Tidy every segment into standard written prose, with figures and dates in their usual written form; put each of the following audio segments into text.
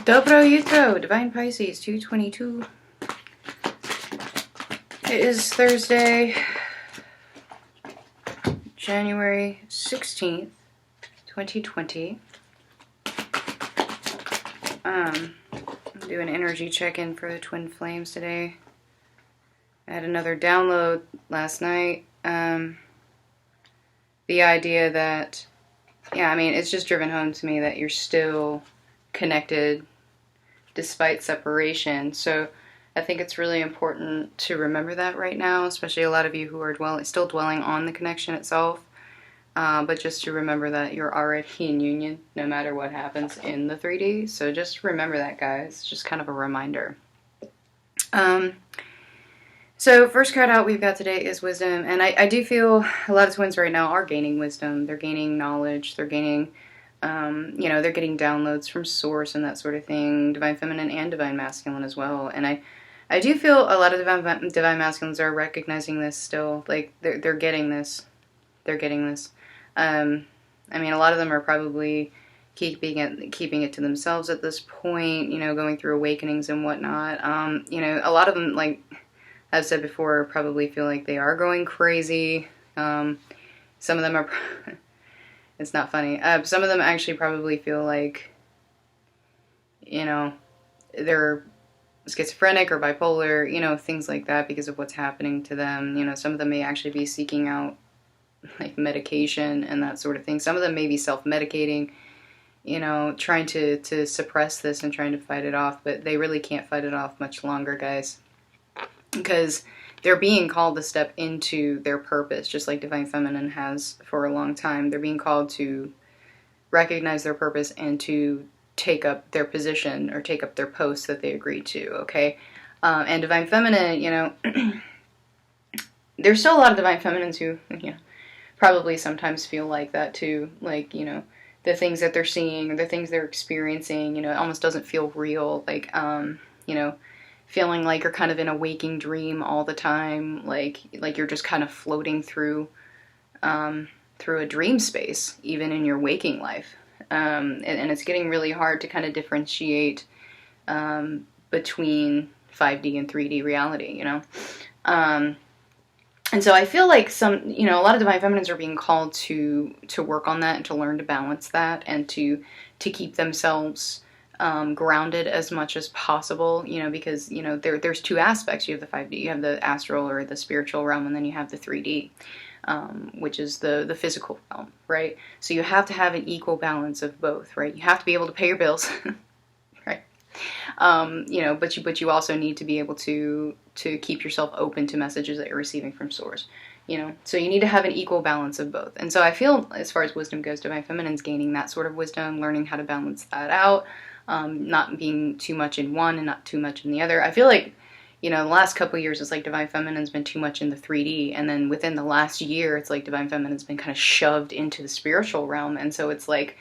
Dobro Jutro, Divine Pisces, 222. It is Thursday, January 16th, 2020. Do an energy check-in for the twin flames today. I had another download last night. The idea that, it's just driven home to me that you're still connected despite separation. So I think it's really important to remember that right now, especially a lot of you who are still dwelling on the connection itself. But just to remember that you're already in union no matter what happens in the 3D. So just remember that, guys. Just kind of a reminder. So first card out we've got today is wisdom. And I do feel a lot of twins right now are gaining wisdom. They're gaining knowledge. They're gaining, they're getting downloads from source and that sort of thing. Divine feminine and divine masculine as well. And I do feel a lot of divine masculines are recognizing this still. Like, they're getting this. They're getting this. A lot of them are probably keeping it to themselves at this point, going through awakenings and whatnot. A lot of them, like I've said before, probably feel like they are going crazy. Some of them are, it's not funny. Some of them actually probably feel like, they're schizophrenic or bipolar, things like that because of what's happening to them. Some of them may actually be seeking out like medication and that sort of thing. Some of them may be self-medicating, trying to suppress this and trying to fight it off, but they really can't fight it off much longer, guys, because they're being called to step into their purpose, just like Divine Feminine has for a long time. They're being called to recognize their purpose and to take up their position or take up their post that they agreed to, okay? And Divine Feminine, there's still a lot of Divine Feminines who, probably sometimes feel like that too. Like, the things that they're seeing or the things they're experiencing, it almost doesn't feel real. Like, feeling like you're kind of in a waking dream all the time. Like you're just kind of floating through a dream space, even in your waking life. And it's getting really hard to kind of differentiate between 5D and 3D reality, And so I feel like a lot of Divine Feminines are being called to work on that and to learn to balance that and to keep themselves grounded as much as possible, because, there's two aspects. You have the 5D, you have the astral or the spiritual realm, and then you have the 3D, which is the physical realm, right? So you have to have an equal balance of both, right? You have to be able to pay your bills, right? But you also need to be able to keep yourself open to messages that you're receiving from source, so you need to have an equal balance of both. And so I feel, as far as wisdom goes, Divine Feminine's gaining that sort of wisdom, learning how to balance that out, not being too much in one and not too much in the other. I feel like, the last couple of years, it's like Divine Feminine's been too much in the 3D, and then within the last year, it's like Divine Feminine's been kind of shoved into the spiritual realm, and so it's like,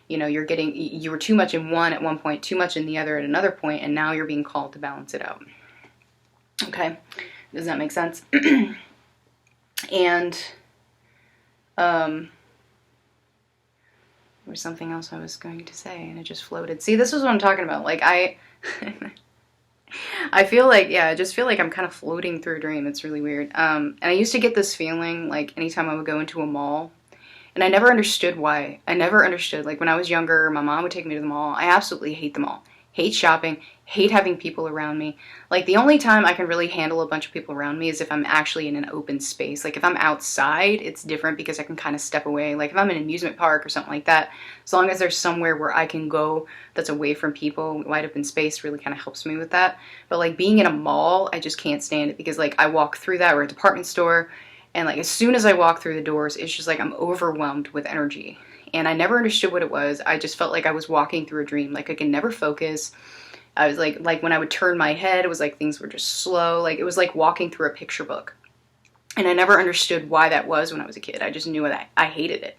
you were too much in one at one point, too much in the other at another point, and now you're being called to balance it out. Okay, does that make sense? And there was something else I was going to say, and it just floated. See, this is what I'm talking about. Like, I feel like, I just feel like I'm kind of floating through a dream. It's really weird. And I used to get this feeling, like, anytime I would go into a mall, and I never understood why. I never understood. Like, when I was younger, my mom would take me to the mall. I absolutely hate the mall. Hate shopping. Hate having people around me. Like, the only time I can really handle a bunch of people around me is if I'm actually in an open space. Like, if I'm outside, it's different because I can kind of step away. Like, if I'm in an amusement park or something like that, as long as there's somewhere where I can go that's away from people, wide open space really kind of helps me with that. But, like, being in a mall, I just can't stand it because, like, I walk through that, or a department store, and, like, as soon as I walk through the doors, it's just like I'm overwhelmed with energy. And I never understood what it was. I just felt like I was walking through a dream. Like, I could never focus. I was like when I would turn my head, it was like things were just slow. Like, it was like walking through a picture book. And I never understood why that was when I was a kid. I just knew that I hated it.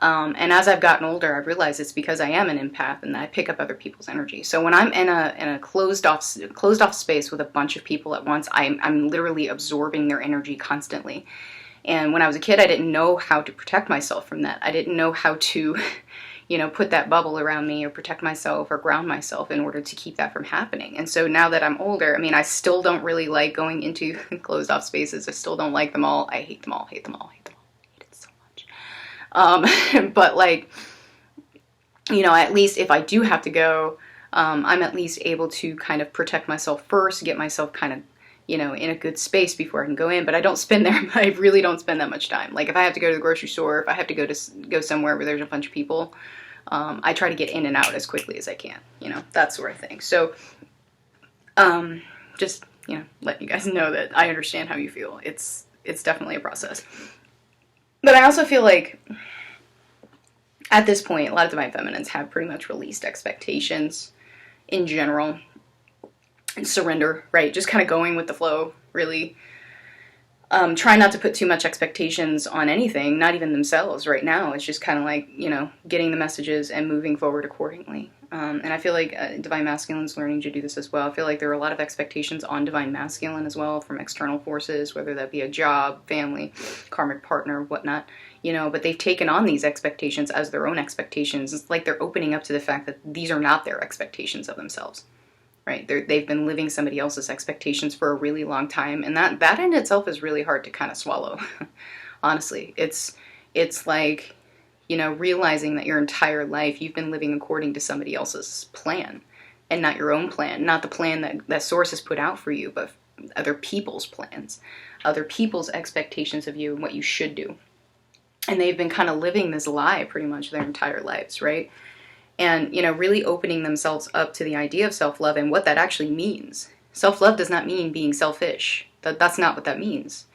And as I've gotten older, I've realized it's because I am an empath and I pick up other people's energy. So when I'm in a closed off space with a bunch of people at once, I'm literally absorbing their energy constantly. And when I was a kid, I didn't know how to protect myself from that. I didn't know how to, put that bubble around me or protect myself or ground myself in order to keep that from happening. And so now that I'm older, I mean, I still don't really like going into closed off spaces. I still don't like them all. I hate them all, hate them all, hate them all. I hate it so much. But like, at least if I do have to go, I'm at least able to kind of protect myself first, get myself kind of, in a good space before I can go in. But I don't spend there, I really don't spend that much time. Like if I have to go to the grocery store, if I have to go somewhere where there's a bunch of people, I try to get in and out as quickly as I can, that sort of thing. So, just, let you guys know that I understand how you feel. It's definitely a process. But I also feel like at this point, a lot of Divine Feminines have pretty much released expectations in general and surrender, right? Just kind of going with the flow, really. Try not to put too much expectations on anything, not even themselves right now. It's just kind of like, getting the messages and moving forward accordingly. And I feel like Divine Masculine's learning to do this as well. I feel like there are a lot of expectations on Divine Masculine as well from external forces, whether that be a job, family, karmic partner, whatnot. But they've taken on these expectations as their own expectations. It's like they're opening up to the fact that these are not their expectations of themselves. Right? They've been living somebody else's expectations for a really long time, and that in itself is really hard to kind of swallow. Honestly, it's like, realizing that your entire life you've been living according to somebody else's plan, and not your own plan, not the plan that source has put out for you, but other people's plans, other people's expectations of you and what you should do. And they've been kind of living this lie pretty much their entire lives, right? And, really opening themselves up to the idea of self-love and what that actually means. Self-love does not mean being selfish. That's not what that means.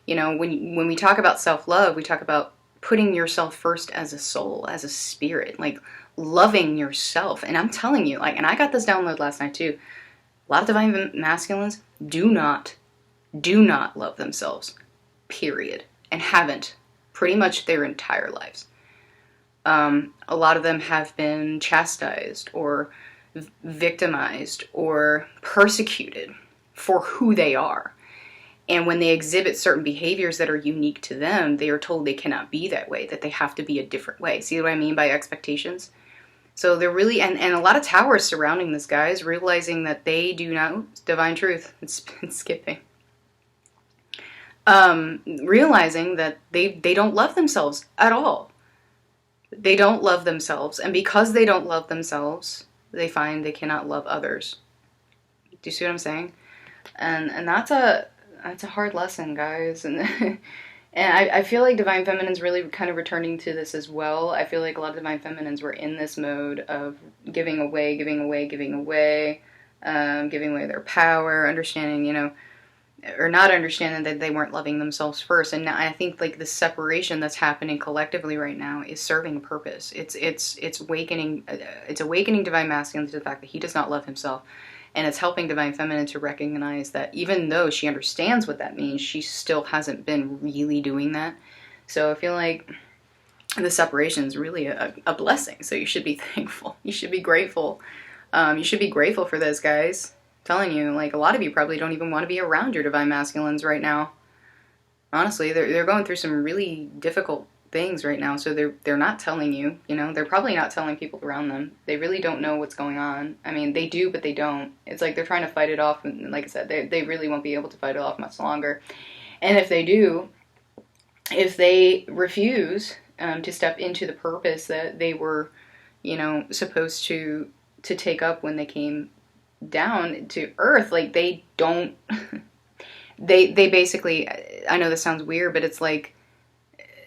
When we talk about self-love, we talk about putting yourself first as a soul, as a spirit, like loving yourself. And I'm telling you, and I got this download last night too. A lot of Divine Masculines do not love themselves, period. And haven't pretty much their entire lives. A lot of them have been chastised or victimized or persecuted for who they are. And when they exhibit certain behaviors that are unique to them, they are told they cannot be that way, that they have to be a different way. See what I mean by expectations? So they're really, and a lot of towers surrounding this, guys, realizing that they do not, divine truth, it's skipping. Realizing that they don't love themselves at all. They don't love themselves, and because they don't love themselves, they find they cannot love others. Do you see what I'm saying? And that's a hard lesson, guys. And and I feel like Divine Feminine's really kind of returning to this as well. I feel like a lot of Divine Feminines were in this mode of giving away their power, understanding, or not understanding that they weren't loving themselves first. And now I think like the separation that's happening collectively right now is serving a purpose. It's awakening Divine Masculine to the fact that he does not love himself, and it's helping Divine Feminine to recognize that even though she understands what that means, she still hasn't been really doing that. So I feel like the separation is really a blessing. So you should be thankful. You should be grateful. You should be grateful for this, guys. Telling you, like, a lot of you probably don't even want to be around your Divine Masculines right now. Honestly, they're going through some really difficult things right now, so they're not telling you, they're probably not telling people around them. They really don't know what's going on. I mean, they do, but they don't. It's like they're trying to fight it off, and like I said, they really won't be able to fight it off much longer. And if they do, if they refuse to step into the purpose that they were, supposed to take up when they came down to earth, like they don't they basically, I know this sounds weird, but it's like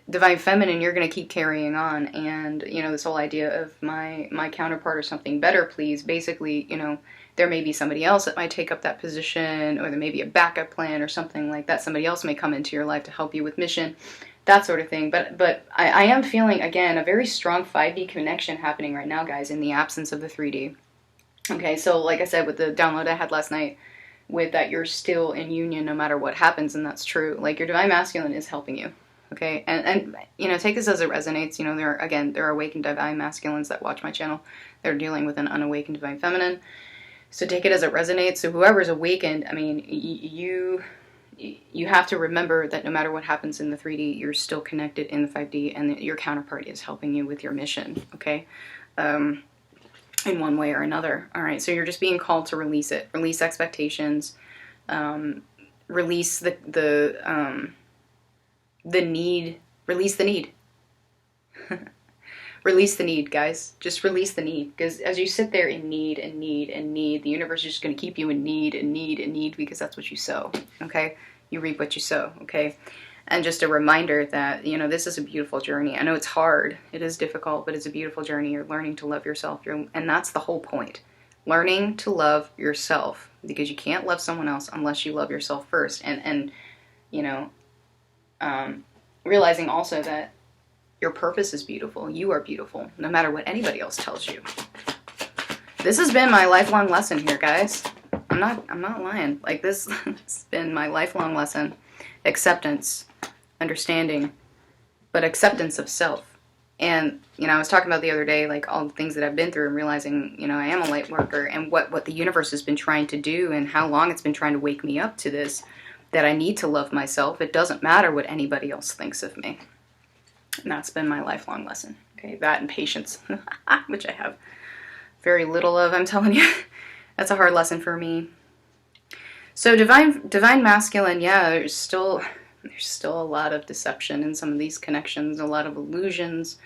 Divine Feminine, you're going to keep carrying on, and this whole idea of my counterpart or something better, please. Basically, there may be somebody else that might take up that position, or there may be a backup plan or something like that. Somebody else may come into your life to help you with mission, that sort of thing. But I am feeling, again, a very strong 5D connection happening right now, guys, in the absence of the 3D. Okay, so like I said, with the download I had last night, with that you're still in union no matter what happens, and that's true. Like, your Divine Masculine is helping you, okay? And take this as it resonates. There are awakened Divine Masculines that watch my channel. They're dealing with an unawakened Divine Feminine. So take it as it resonates. So whoever's awakened, I mean, you have to remember that no matter what happens in the 3D, you're still connected in the 5D, and your counterpart is helping you with your mission, okay? In one way or another. All right, so you're just being called to release it. Release expectations. Release the need. Release the need. Release the need, guys. Just release the need. Because as you sit there in need and need and need, the universe is just going to keep you in need and need and need, because that's what you sow, okay? You reap what you sow, okay? And just a reminder that, you know, this is a beautiful journey. I know it's hard. It is difficult, but it's a beautiful journey. You're learning to love yourself. And that's the whole point. Learning to love yourself, because you can't love someone else unless you love yourself first. And you know, realizing also that your purpose is beautiful. You are beautiful, no matter what anybody else tells you. This has been my lifelong lesson here, guys. I'm not lying. Like, this has been my lifelong lesson. Acceptance, understanding, but acceptance of self. And, you know, I was talking about the other day, like, all the things that I've been through, and realizing, you know, I am a light worker, and what the universe has been trying to do, and how long it's been trying to wake me up to this, that I need to love myself. It doesn't matter what anybody else thinks of me. And that's been my lifelong lesson. Okay, that and patience, which I have very little of, I'm telling you. That's a hard lesson for me. So divine masculine, yeah, there's still a lot of deception in some of these connections, a lot of illusions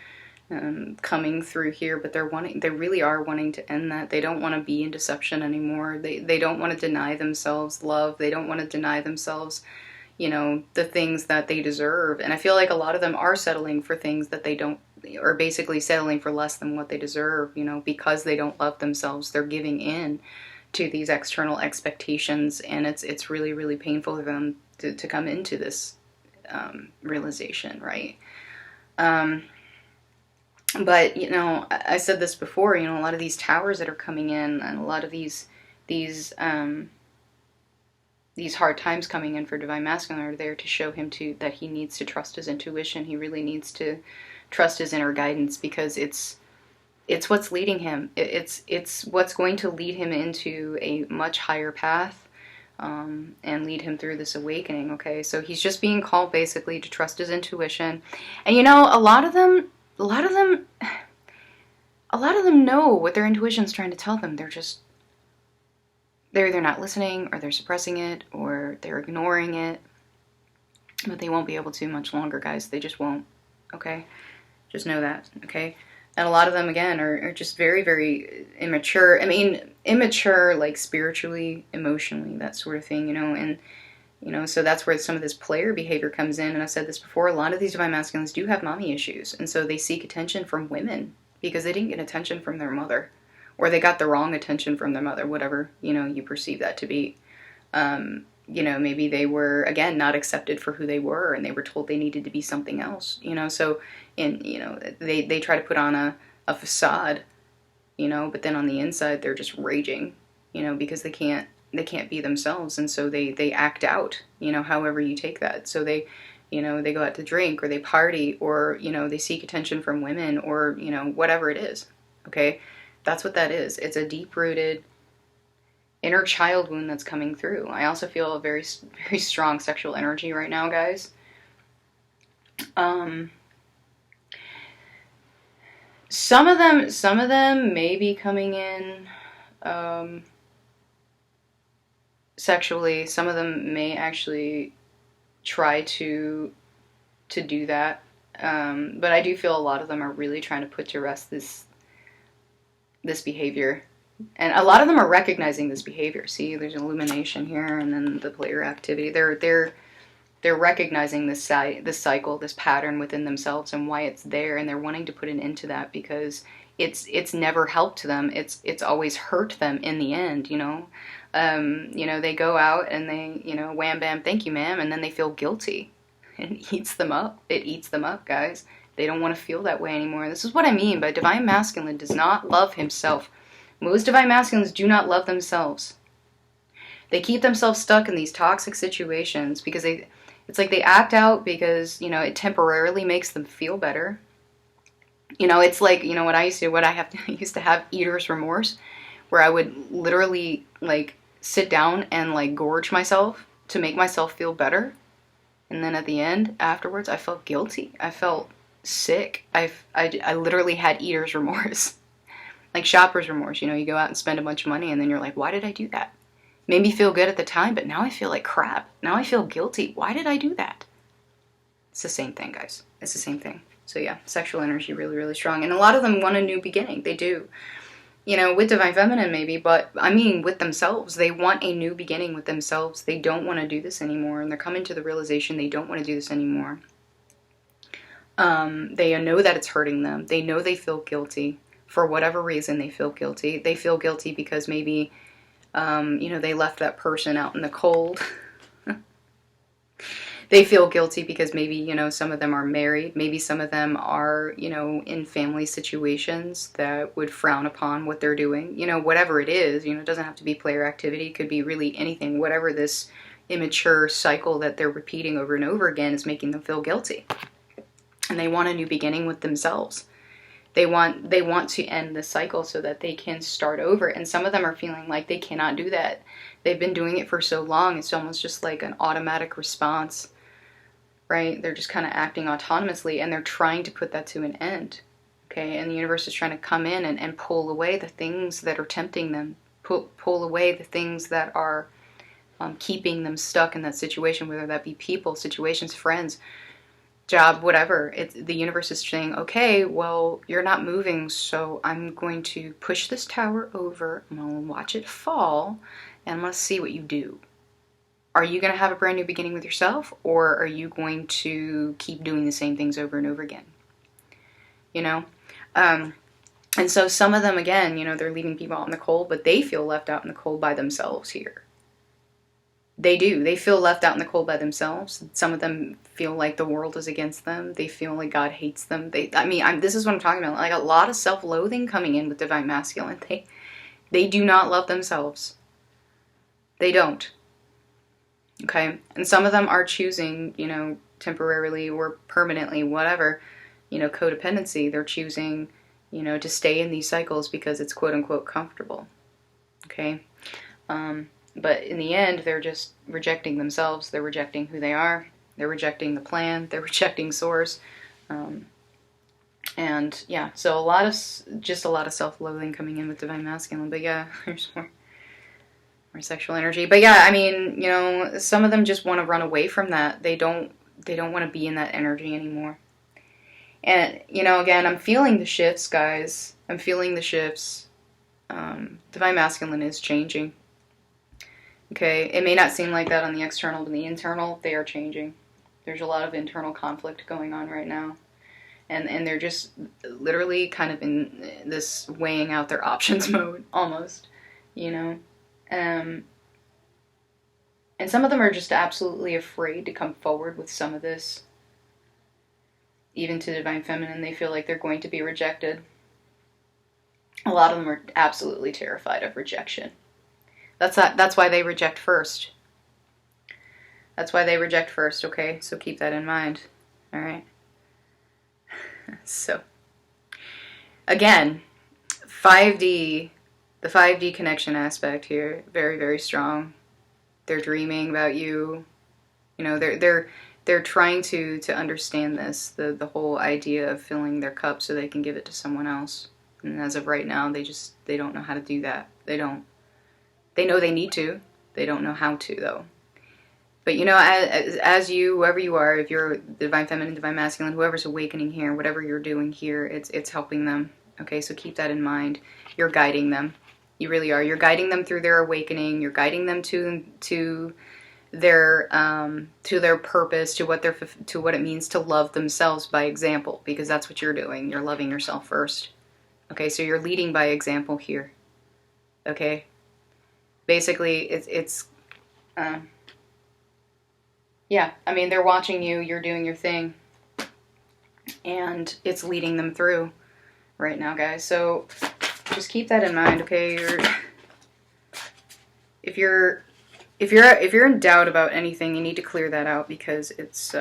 coming through here, but they really are wanting to end that. They don't want to be in deception anymore. They don't want to deny themselves love. They don't want to deny themselves, you know, the things that they deserve. And I feel like a lot of them are settling for things that they don't, or basically settling for less than what they deserve, you know, because they don't love themselves. They're giving in to these external expectations, and it's really, really painful for them to come into this realization, right? But, you know, I said this before, you know, a lot of these towers that are coming in, and a lot of these hard times coming in for divine masculine are there to show him that he needs to trust his intuition. He really needs to trust his inner guidance, because it's what's leading him. It's what's going to lead him into a much higher path, and lead him through this awakening. Okay, so he's just being called basically to trust his intuition. And, you know, a lot of them know what their intuition's trying to tell them. They're either not listening, or they're suppressing it, or they're ignoring it. But they won't be able to much longer, guys. They just won't. Okay? Just know that. Okay? And a lot of them, again, are just very, very immature. I mean, immature, like, spiritually, emotionally, that sort of thing, you know. And, you know, so that's where some of this player behavior comes in. And I've said this before, a lot of these divine masculines do have mommy issues. And so they seek attention from women because they didn't get attention from their mother. Or they got the wrong attention from their mother, whatever, you know, you perceive that to be. You know, maybe they were, again, not accepted for who they were, and they were told they needed to be something else, you know. So, you know, they try to put on a facade, you know, but then on the inside they're just raging, you know, because they can't be themselves. And so they act out, you know, however you take that. So they, you know, they go out to drink, or they party, or, you know, they seek attention from women, or, you know, whatever it is. Okay. That's what that is. It's a deep-rooted inner child wound that's coming through. I also feel a very, very strong sexual energy right now, guys. Some of them may be coming in sexually. Some of them may actually try to do that. But I do feel a lot of them are really trying to put to rest this behavior. And a lot of them are recognizing this behavior. See, there's illumination here, and then the player activity. They're recognizing this cycle, this pattern within themselves, and why it's there, and they're wanting to put an end to that, because it's never helped them. It's always hurt them in the end, you know. You know, they go out and they, you know, wham bam, thank you, ma'am, and then they feel guilty. It eats them up. It eats them up, guys. They don't want to feel that way anymore. This is what I mean by divine masculine does not love himself. Most divine masculines do not love themselves. They keep themselves stuck in these toxic situations because it's like they act out because, you know, it temporarily makes them feel better. You know, it's like, you know, I used to have eater's remorse, where I would literally, like, sit down and, like, gorge myself to make myself feel better. And then at the end, afterwards, I felt guilty. I felt sick. I literally had eater's remorse. Like shopper's remorse. You know, you go out and spend a bunch of money and then you're like, why did I do that? Made me feel good at the time, but now I feel like crap. Now I feel guilty. Why did I do that? It's the same thing, guys. It's the same thing. So yeah, sexual energy really, really strong. And a lot of them want a new beginning. They do. You know, with Divine Feminine maybe, but I mean with themselves. They want a new beginning with themselves. They don't want to do this anymore. And they're coming to the realization they don't want to do this anymore. They know that it's hurting them. They know they feel guilty. For whatever reason, they feel guilty. They feel guilty because maybe, you know, they left that person out in the cold. They feel guilty because maybe, you know, some of them are married. Maybe some of them are, you know, in family situations that would frown upon what they're doing. You know, whatever it is, you know, it doesn't have to be player activity. It could be really anything. Whatever this immature cycle that they're repeating over and over again is making them feel guilty. And they want a new beginning with themselves. They want to end the cycle so that they can start over. And some of them are feeling like they cannot do that. They've been doing it for so long. It's almost just like an automatic response. Right? They're just kind of acting autonomously and they're trying to put that to an end. Okay? And the universe is trying to come in and pull away the things that are tempting them. Pull away the things that are keeping them stuck in that situation, whether that be people, situations, friends, job, whatever. The universe is saying, okay, well, you're not moving, so I'm going to push this tower over, I'm going to watch it fall, and I'm going to see what you do. Are you going to have a brand new beginning with yourself, or are you going to keep doing the same things over and over again? You know? And so some of them, again, you know, they're leaving people out in the cold, but they feel left out in the cold by themselves here. They do. They feel left out in the cold by themselves. Some of them feel like the world is against them. They feel like God hates them. This is what I'm talking about. Like a lot of self-loathing coming in with Divine Masculine. They do not love themselves. They don't. Okay, and some of them are choosing, you know, temporarily or permanently, whatever, you know, codependency. They're choosing, you know, to stay in these cycles because it's quote unquote comfortable. Okay, but in the end, they're just rejecting themselves. They're rejecting who they are. They're rejecting the plan. They're rejecting source. And yeah, so a lot of self-loathing coming in with Divine Masculine. But yeah, there's more sexual energy. But yeah, I mean, you know, some of them just want to run away from that. They don't want to be in that energy anymore. And, you know, again, I'm feeling the shifts, guys. I'm feeling the shifts. Divine Masculine is changing. Okay, it may not seem like that on the external, but the internal, they are changing. There's a lot of internal conflict going on right now. And they're just literally kind of in this weighing out their options mode, almost, you know. And some of them are just absolutely afraid to come forward with some of this. Even to Divine Feminine, they feel like they're going to be rejected. A lot of them are absolutely terrified of rejection. That's why they reject first. That's why they reject first, okay? So keep that in mind, all right? So, again, 5D... The 5D connection aspect here, very, very strong. They're dreaming about you. You know, they're trying to understand this, the whole idea of filling their cup so they can give it to someone else. And as of right now, they don't know how to do that. They don't. They know they need to. They don't know how to, though. But, you know, as you, whoever you are, if you're Divine Feminine, Divine Masculine, whoever's awakening here, whatever you're doing here, it's helping them. Okay, so keep that in mind. You're guiding them. You really are. You're guiding them through their awakening. You're guiding them to their purpose, to what it means to love themselves by example, because that's what you're doing. You're loving yourself first. Okay, so you're leading by example here. Okay, basically yeah. I mean, they're watching you. You're doing your thing, and it's leading them through right now, guys. So just keep that in mind, okay? If you're in doubt about anything, you need to clear that out because it's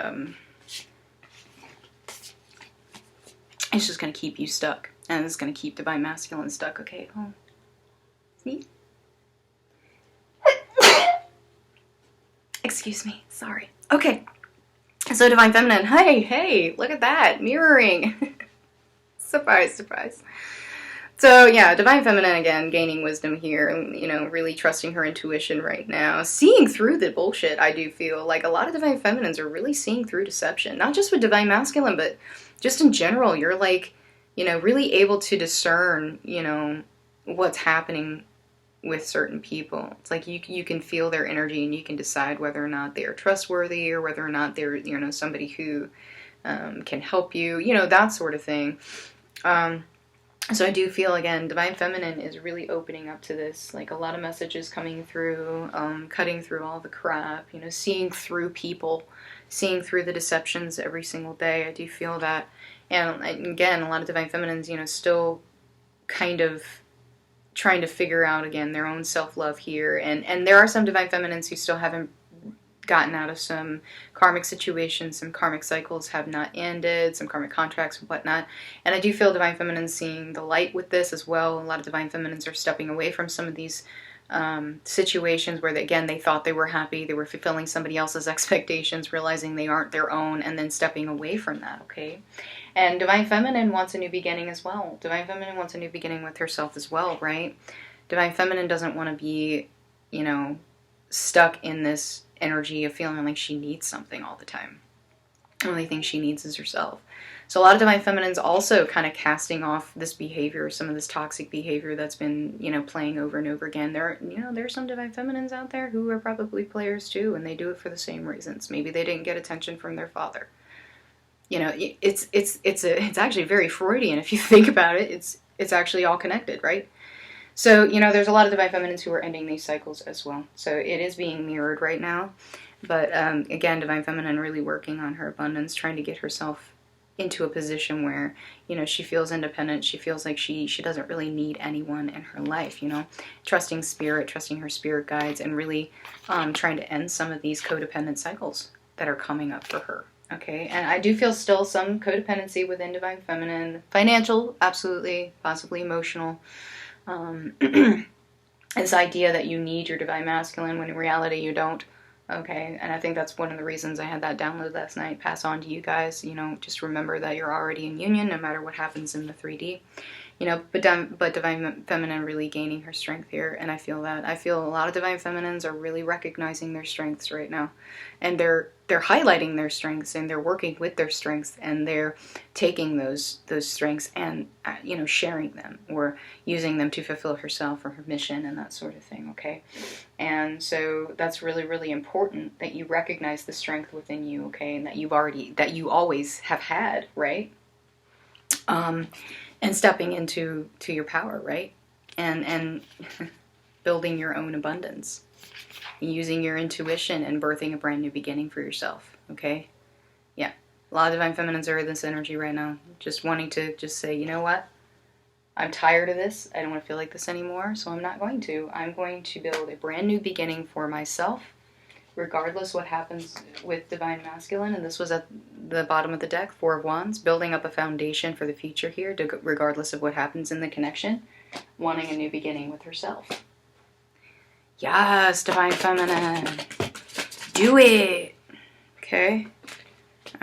just gonna keep you stuck, and it's gonna keep Divine Masculine stuck. Okay, oh, see. Excuse me. Sorry. Okay. So Divine Feminine. Hey, look at that. Mirroring. Surprise, surprise. So yeah, Divine Feminine again, gaining wisdom here, and you know, really trusting her intuition right now, seeing through the bullshit. I do feel like a lot of Divine Feminines are really seeing through deception, not just with Divine Masculine, but just in general. You're like, you know, really able to discern, you know, what's happening with certain people. It's like you can feel their energy and you can decide whether or not they are trustworthy or whether or not they're, you know, somebody who can help you, you know, that sort of thing. So I do feel, again, Divine Feminine is really opening up to this, like a lot of messages coming through, cutting through all the crap, you know, seeing through people, seeing through the deceptions every single day. I do feel that. And again, a lot of Divine Feminines, you know, still kind of trying to figure out, again, their own self-love here. And there are some Divine Feminines who still haven't gotten out of some karmic situations, some karmic cycles have not ended, some karmic contracts and whatnot. And I do feel Divine Feminine seeing the light with this as well. A lot of Divine Feminines are stepping away from some of these situations where, again, they thought they were happy, they were fulfilling somebody else's expectations, realizing they aren't their own, and then stepping away from that, okay? And Divine Feminine wants a new beginning as well. Divine Feminine wants a new beginning with herself as well, right? Divine Feminine doesn't want to be, you know, stuck in this energy of feeling like she needs something all the time. The only thing she needs is herself. So a lot of Divine Feminines also kind of casting off this behavior, some of this toxic behavior that's been, you know, playing over and over again. There's some Divine Feminines out there who are probably players too, and they do it for the same reasons. Maybe they didn't get attention from their father. You know, it's actually very Freudian if you think about it. It's actually all connected, right? So, you know, there's a lot of Divine Feminines who are ending these cycles as well. So it is being mirrored right now. But again, Divine Feminine really working on her abundance, trying to get herself into a position where, you know, she feels independent. She feels like she doesn't really need anyone in her life, you know. Trusting spirit, trusting her spirit guides, and really trying to end some of these codependent cycles that are coming up for her. Okay, and I do feel still some codependency within Divine Feminine. Financial, absolutely, possibly emotional. This idea that you need your Divine Masculine when in reality you don't. Okay, and I think that's one of the reasons I had that download last night. Pass on to you guys, you know, just remember that you're already in union no matter what happens in the 3D. You know, but Divine Feminine really gaining her strength here, and I feel that. I feel a lot of Divine Feminines are really recognizing their strengths right now, and they're highlighting their strengths, and they're working with their strengths, and they're taking those strengths and you know, sharing them or using them to fulfill herself or her mission and that sort of thing. Okay, and so that's really, really important that you recognize the strength within you. Okay, and that you always have had, right? And stepping into your power, right? And building your own abundance. Using your intuition and birthing a brand new beginning for yourself, okay? Yeah. A lot of Divine Feminines are in this energy right now. Just wanting to just say, you know what? I'm tired of this. I don't want to feel like this anymore, so I'm not going to. I'm going to build a brand new beginning for myself, regardless what happens with Divine Masculine. And this was at the bottom of the deck, Four of Wands, building up a foundation for the future here, regardless of what happens in the connection, wanting a new beginning with herself. Yes, Divine Feminine. Do it. Okay.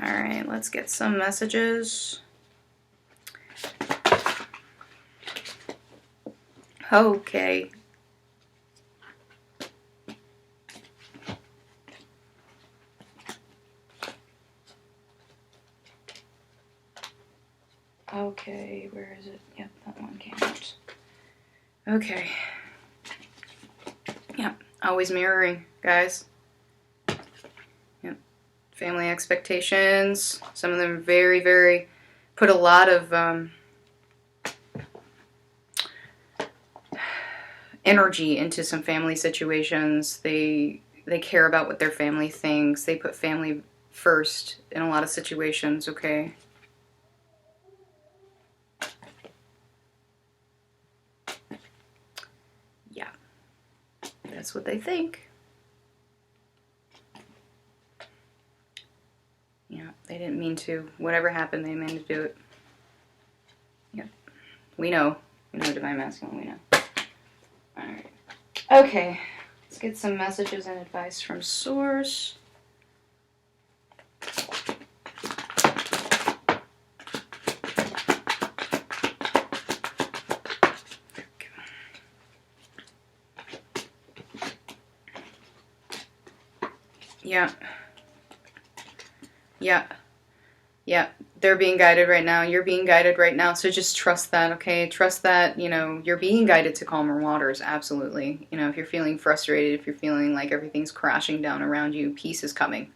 All right, let's get some messages. Okay. Okay, where is it? Yep, that one came out. Okay. Yep, always mirroring, guys. Yep. Family expectations. Some of them very, very, put a lot of energy into some family situations. They care about what their family thinks. They put family first in a lot of situations, okay? Yeah. That's what they think. Yeah, they didn't mean to. Whatever happened, they meant to do it. Yep. We know. We know Divine Masculine, we know. Alright. Okay. Let's get some messages and advice from Source. Yeah. Yeah. Yeah. They're being guided right now. You're being guided right now. So just trust that, okay? Trust that, you know, you're being guided to calmer waters. Absolutely. You know, if you're feeling frustrated, if you're feeling like everything's crashing down around you, peace is coming.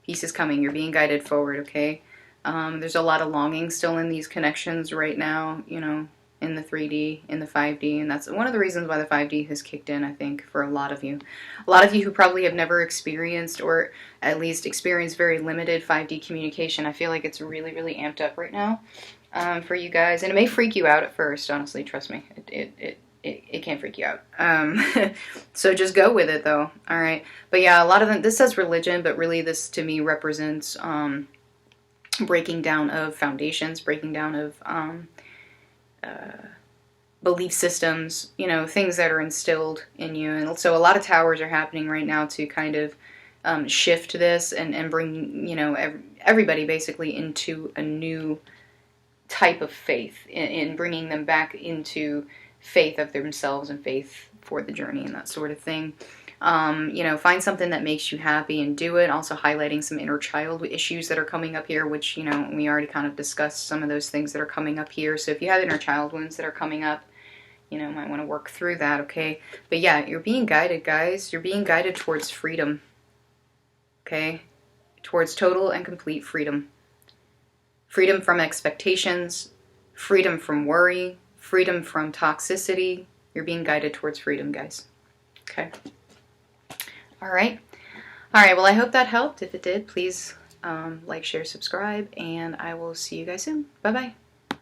Peace is coming. You're being guided forward, okay? There's a lot of longing still in these connections right now, you know, in the 3D, in the 5D, and that's one of the reasons why the 5D has kicked in, I think, for a lot of you. A lot of you who probably have never experienced, or at least experienced very limited 5D communication. I feel like it's really, really amped up right now for you guys, and it may freak you out at first, honestly, trust me. It can freak you out. So just go with it, though, all right? But yeah, a lot of them, this says religion, but really this, to me, represents breaking down of foundations, breaking down of belief systems, you know, things that are instilled in you. And so a lot of towers are happening right now to kind of shift this and bring, you know, everybody basically into a new type of faith, in bringing them back into faith of themselves and faith for the journey and that sort of thing. You know, find something that makes you happy and do it. Also highlighting some inner child issues that are coming up here, which, you know, we already kind of discussed some of those things that are coming up here. So if you have inner child wounds that are coming up, you know, might want to work through that, okay? But yeah, you're being guided, guys. You're being guided towards freedom, okay? Towards total and complete freedom. Freedom from expectations, freedom from worry, freedom from toxicity. You're being guided towards freedom, guys. Okay. All right. All right. Well, I hope that helped. If it did, please like, share, subscribe, and I will see you guys soon. Bye-bye.